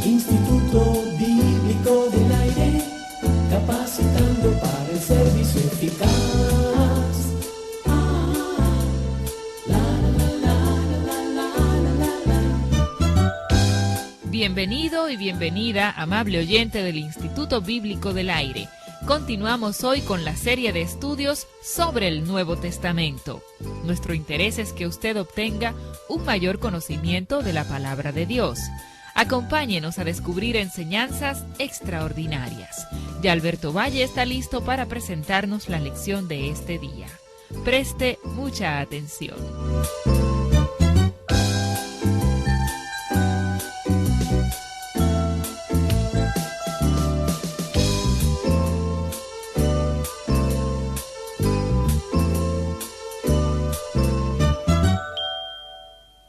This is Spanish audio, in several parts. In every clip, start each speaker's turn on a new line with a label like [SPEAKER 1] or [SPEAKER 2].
[SPEAKER 1] Instituto Bíblico del Aire, capacitando para el servicio eficaz.
[SPEAKER 2] Bienvenido y bienvenida, amable oyente del Instituto Bíblico del Aire. Continuamos hoy con la serie de estudios sobre el Nuevo Testamento. Nuestro interés es que usted obtenga un mayor conocimiento de la palabra de Dios. Acompáñenos a descubrir enseñanzas extraordinarias. Ya Alberto Valle está listo para presentarnos la lección de este día. Preste mucha atención.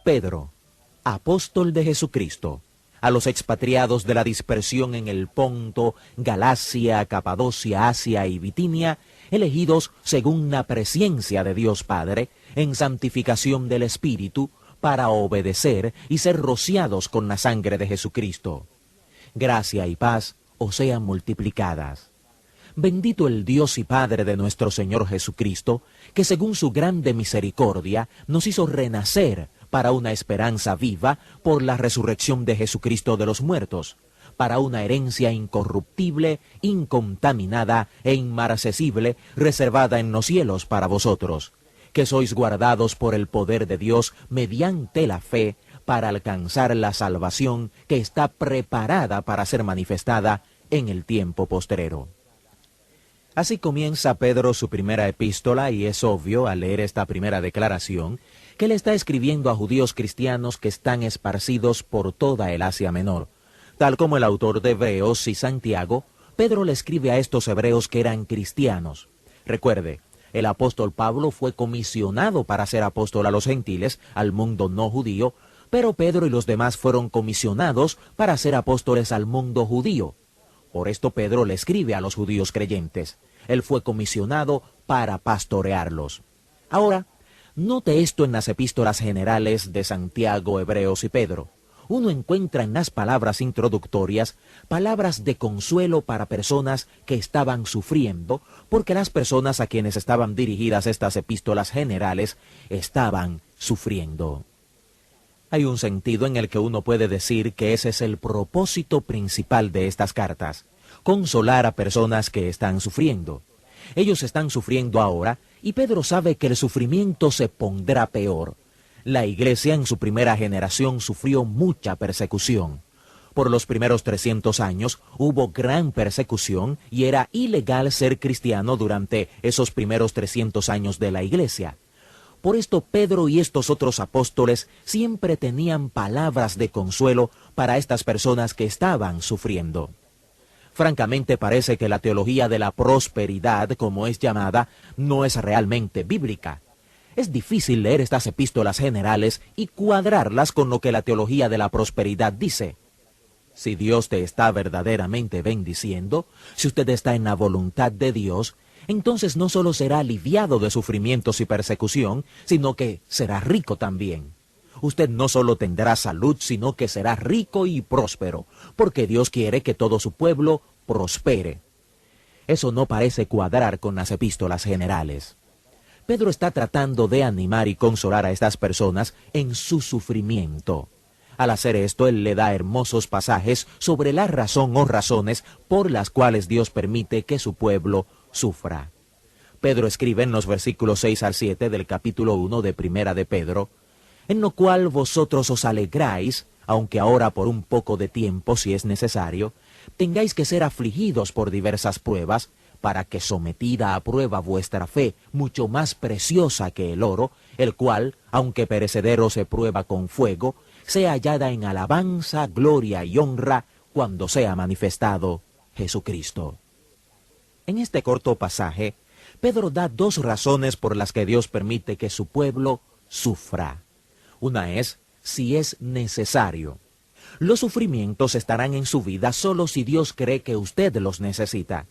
[SPEAKER 3] Pedro, apóstol de Jesucristo, a los expatriados de la dispersión en el Ponto, Galacia, Capadocia, Asia y Bitinia, elegidos según la presciencia de Dios Padre, en santificación del Espíritu, para obedecer y ser rociados con la sangre de Jesucristo. Gracia y paz os sean multiplicadas. Bendito el Dios y Padre de nuestro Señor Jesucristo, que según su grande misericordia nos hizo renacer para una esperanza viva por la resurrección de Jesucristo de los muertos, para una herencia incorruptible, incontaminada e inmarcesible, reservada en los cielos para vosotros, que sois guardados por el poder de Dios mediante la fe, para alcanzar la salvación que está preparada para ser manifestada en el tiempo postrero. Así comienza Pedro su primera epístola, y es obvio al leer esta primera declaración que él está escribiendo a judíos cristianos que están esparcidos por toda el Asia Menor. Tal como el autor de Hebreos y Santiago, Pedro le escribe a estos hebreos que eran cristianos. Recuerde, el apóstol Pablo fue comisionado para ser apóstol a los gentiles, al mundo no judío, pero Pedro y los demás fueron comisionados para ser apóstoles al mundo judío. Por esto Pedro le escribe a los judíos creyentes. Él fue comisionado para pastorearlos. Ahora, note esto en las epístolas generales de Santiago, Hebreos y Pedro. Uno encuentra en las palabras introductorias palabras de consuelo para personas que estaban sufriendo, porque las personas a quienes estaban dirigidas estas epístolas generales estaban sufriendo. Hay un sentido en el que uno puede decir que ese es el propósito principal de estas cartas: consolar a personas que están sufriendo. Ellos están sufriendo ahora, y Pedro sabe que el sufrimiento se pondrá peor. La iglesia en su primera generación sufrió mucha persecución. Por los primeros 300 años hubo gran persecución y era ilegal ser cristiano durante esos primeros 300 años de la iglesia. Por esto Pedro y estos otros apóstoles siempre tenían palabras de consuelo para estas personas que estaban sufriendo. Francamente parece que la teología de la prosperidad, como es llamada, no es realmente bíblica. Es difícil leer estas epístolas generales y cuadrarlas con lo que la teología de la prosperidad dice. Si Dios te está verdaderamente bendiciendo, si usted está en la voluntad de Dios, entonces no solo será aliviado de sufrimientos y persecución, sino que será rico también. Usted no solo tendrá salud, sino que será rico y próspero, porque Dios quiere que todo su pueblo prospere. Eso no parece cuadrar con las epístolas generales. Pedro está tratando de animar y consolar a estas personas en su sufrimiento. Al hacer esto, él le da hermosos pasajes sobre la razón o razones por las cuales Dios permite que su pueblo sufra. Pedro escribe en los versículos 6 al 7 del capítulo 1 de Primera de Pedro: en lo cual vosotros os alegráis, aunque ahora por un poco de tiempo, si es necesario, tengáis que ser afligidos por diversas pruebas, para que sometida a prueba vuestra fe, mucho más preciosa que el oro, el cual, aunque perecedero se prueba con fuego, sea hallada en alabanza, gloria y honra, cuando sea manifestado Jesucristo. En este corto pasaje, Pedro da dos razones por las que Dios permite que su pueblo sufra. Una es, si es necesario. Los sufrimientos estarán en su vida solo si Dios cree que usted los necesita.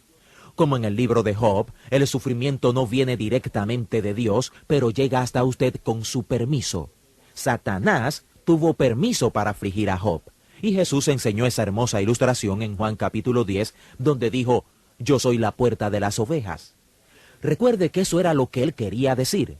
[SPEAKER 3] Como en el libro de Job, el sufrimiento no viene directamente de Dios, pero llega hasta usted con su permiso. Satanás tuvo permiso para afligir a Job, Y Jesús enseñó esa hermosa ilustración en Juan capítulo 10, donde dijo, yo soy la puerta de las ovejas. Recuerde que eso era lo que él quería decir.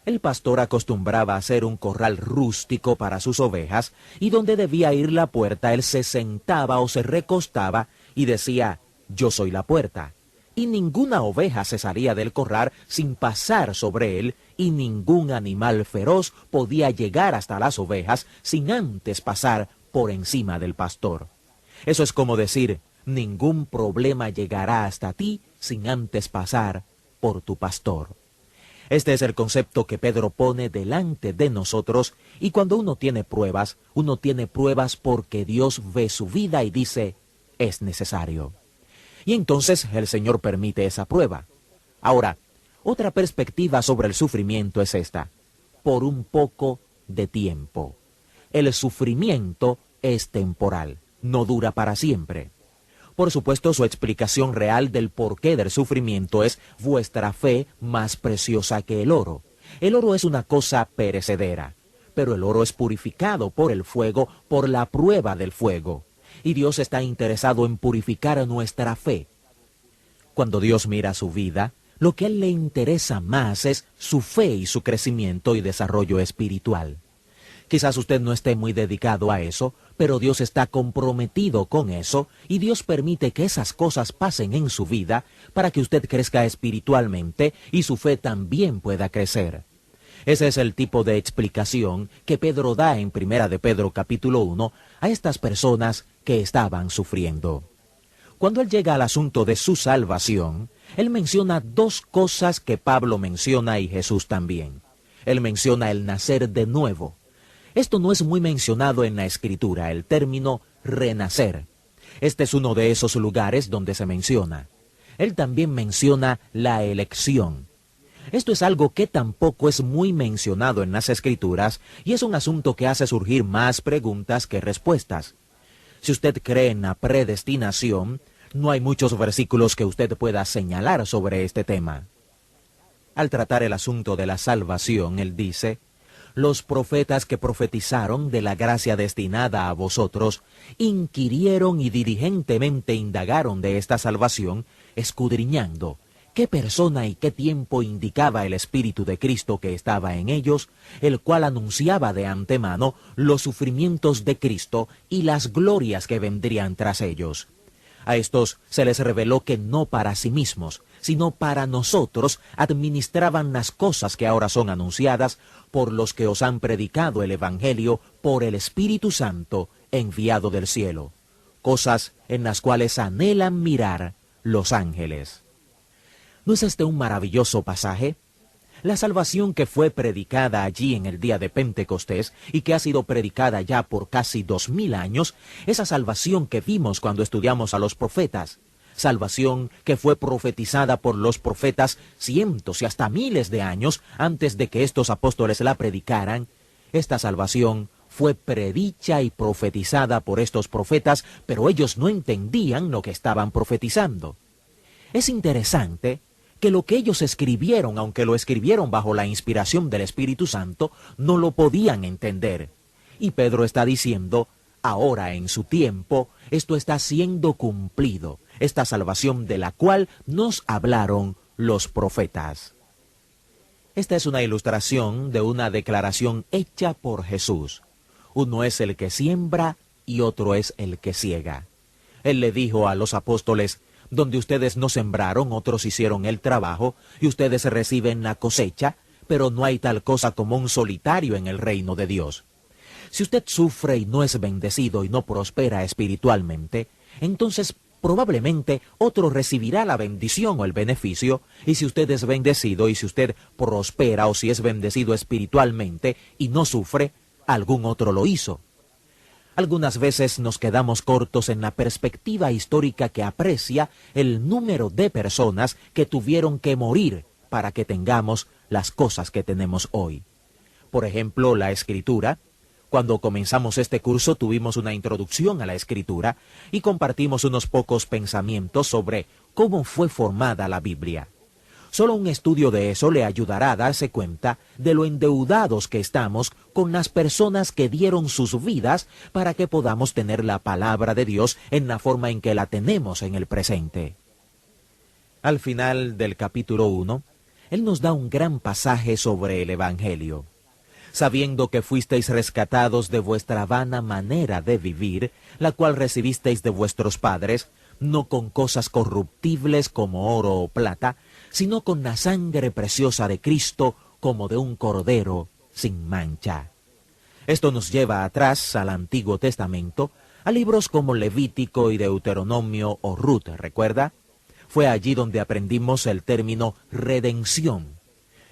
[SPEAKER 3] El pastor acostumbraba a hacer un corral rústico para sus ovejas, y donde debía ir la puerta, él se sentaba o se recostaba y decía, yo soy la puerta. Y ninguna oveja se salía del corral sin pasar sobre él, y ningún animal feroz podía llegar hasta las ovejas sin antes pasar por encima del pastor. Eso es como decir, ningún problema llegará hasta ti sin antes pasar por tu pastor. Este es el concepto que Pedro pone delante de nosotros, y cuando uno tiene pruebas porque Dios ve su vida y dice, es necesario. Y entonces el Señor permite esa prueba. Ahora, otra perspectiva sobre el sufrimiento es esta: por un poco de tiempo. El sufrimiento es temporal, no dura para siempre. Por supuesto, su explicación real del porqué del sufrimiento es vuestra fe más preciosa que el oro. El oro es una cosa perecedera, pero el oro es purificado por el fuego, por la prueba del fuego. Y Dios está interesado en purificar nuestra fe. Cuando Dios mira su vida, lo que a Él le interesa más es su fe y su crecimiento y desarrollo espiritual. Quizás usted no esté muy dedicado a eso, pero Dios está comprometido con eso, y Dios permite que esas cosas pasen en su vida para que usted crezca espiritualmente y su fe también pueda crecer. Ese es el tipo de explicación que Pedro da en 1 de Pedro capítulo 1 a estas personas que estaban sufriendo. Cuando él llega al asunto de su salvación, él menciona dos cosas que Pablo menciona y Jesús también. Él menciona el nacer de nuevo. Esto no es muy mencionado en la Escritura, el término renacer. Este es uno de esos lugares donde se menciona. Él también menciona la elección. Esto es algo que tampoco es muy mencionado en las Escrituras, y es un asunto que hace surgir más preguntas que respuestas. Si usted cree en la predestinación, no hay muchos versículos que usted pueda señalar sobre este tema. Al tratar el asunto de la salvación, él dice, los profetas que profetizaron de la gracia destinada a vosotros, inquirieron y diligentemente indagaron de esta salvación, escudriñando qué persona y qué tiempo indicaba el Espíritu de Cristo que estaba en ellos, el cual anunciaba de antemano los sufrimientos de Cristo y las glorias que vendrían tras ellos. A estos se les reveló que no para sí mismos, sino para nosotros administraban las cosas que ahora son anunciadas por los que os han predicado el Evangelio por el Espíritu Santo enviado del cielo, cosas en las cuales anhelan mirar los ángeles. ¿No es este un maravilloso pasaje? La salvación que fue predicada allí en el día de Pentecostés y que ha sido predicada ya por casi 2000 años, esa salvación que vimos cuando estudiamos a los profetas, salvación que fue profetizada por los profetas cientos y hasta miles de años antes de que estos apóstoles la predicaran, esta salvación fue predicha y profetizada por estos profetas, pero ellos no entendían lo que estaban profetizando. Es interesante que lo que ellos escribieron, aunque lo escribieron bajo la inspiración del Espíritu Santo, no lo podían entender. Y Pedro está diciendo, ahora en su tiempo, esto está siendo cumplido, esta salvación de la cual nos hablaron los profetas. Esta es una ilustración de una declaración hecha por Jesús. Uno es el que siembra y otro es el que ciega. Él le dijo a los apóstoles, donde ustedes no sembraron, otros hicieron el trabajo, y ustedes reciben la cosecha, pero no hay tal cosa como un solitario en el reino de Dios. Si usted sufre y no es bendecido y no prospera espiritualmente, entonces probablemente otro recibirá la bendición o el beneficio, y si usted es bendecido y si usted prospera o si es bendecido espiritualmente y no sufre, algún otro lo hizo. Algunas veces nos quedamos cortos en la perspectiva histórica que aprecia el número de personas que tuvieron que morir para que tengamos las cosas que tenemos hoy. Por ejemplo, la Escritura. Cuando comenzamos este curso tuvimos una introducción a la Escritura y compartimos unos pocos pensamientos sobre cómo fue formada la Biblia. Solo un estudio de eso le ayudará a darse cuenta de lo endeudados que estamos con las personas que dieron sus vidas para que podamos tener la palabra de Dios en la forma en que la tenemos en el presente. Al final del capítulo 1, Él nos da un gran pasaje sobre el Evangelio. Sabiendo que fuisteis rescatados de vuestra vana manera de vivir, la cual recibisteis de vuestros padres, no con cosas corruptibles como oro o plata, sino con la sangre preciosa de Cristo, como de un cordero sin mancha. Esto nos lleva atrás al Antiguo Testamento, a libros como Levítico y Deuteronomio o Ruth, ¿recuerda? Fue allí donde aprendimos el término redención.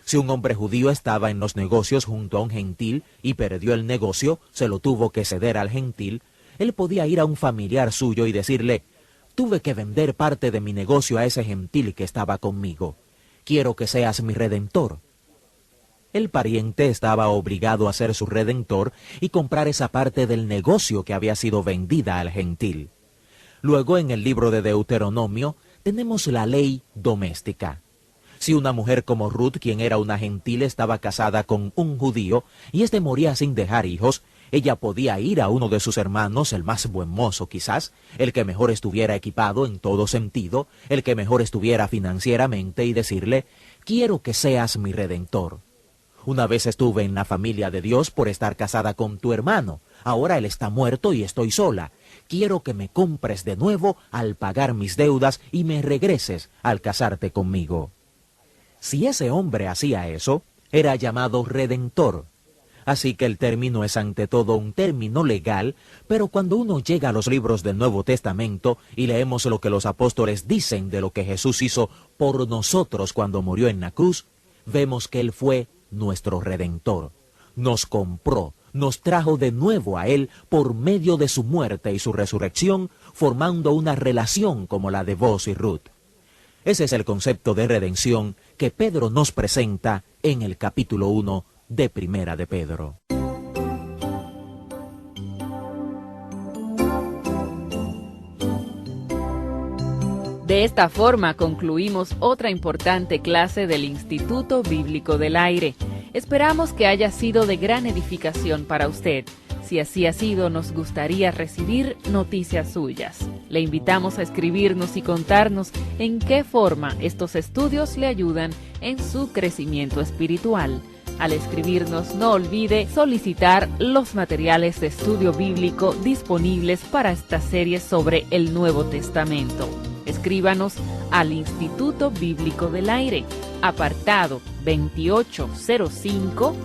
[SPEAKER 3] Si un hombre judío estaba en los negocios junto a un gentil y perdió el negocio, se lo tuvo que ceder al gentil, él podía ir a un familiar suyo y decirle: tuve que vender parte de mi negocio a ese gentil que estaba conmigo. Quiero que seas mi redentor. El pariente estaba obligado a ser su redentor y comprar esa parte del negocio que había sido vendida al gentil. Luego, en el libro de Deuteronomio, tenemos la ley doméstica. Si una mujer como Ruth, quien era una gentil, estaba casada con un judío y éste moría sin dejar hijos, ella podía ir a uno de sus hermanos, el más buen mozo quizás, el que mejor estuviera equipado en todo sentido, el que mejor estuviera financieramente, y decirle: quiero que seas mi redentor. Una vez estuve en la familia de Dios por estar casada con tu hermano. Ahora él está muerto y estoy sola. Quiero que me compres de nuevo al pagar mis deudas y me regreses al casarte conmigo. Si ese hombre hacía eso, era llamado redentor. Así que el término es ante todo un término legal, pero cuando uno llega a los libros del Nuevo Testamento y leemos lo que los apóstoles dicen de lo que Jesús hizo por nosotros cuando murió en la cruz, vemos que Él fue nuestro redentor. Nos compró, nos trajo de nuevo a Él por medio de su muerte y su resurrección, formando una relación como la de vos y Ruth. Ese es el concepto de redención que Pedro nos presenta en el capítulo 1 de Primera de Pedro.
[SPEAKER 2] De esta forma concluimos otra importante clase del Instituto Bíblico del Aire. Esperamos que haya sido de gran edificación para usted. Si así ha sido, nos gustaría recibir noticias suyas. Le invitamos a escribirnos y contarnos en qué forma estos estudios le ayudan en su crecimiento espiritual. Al escribirnos, no olvide solicitar los materiales de estudio bíblico disponibles para esta serie sobre el Nuevo Testamento. Escríbanos al Instituto Bíblico del Aire, apartado 2805,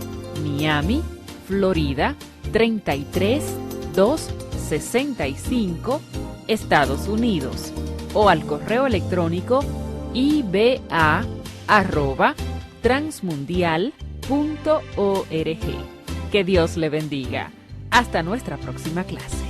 [SPEAKER 2] Miami, Florida, 33265, Estados Unidos, o al correo electrónico iba@transmundial.org. Que Dios le bendiga. Hasta nuestra próxima clase.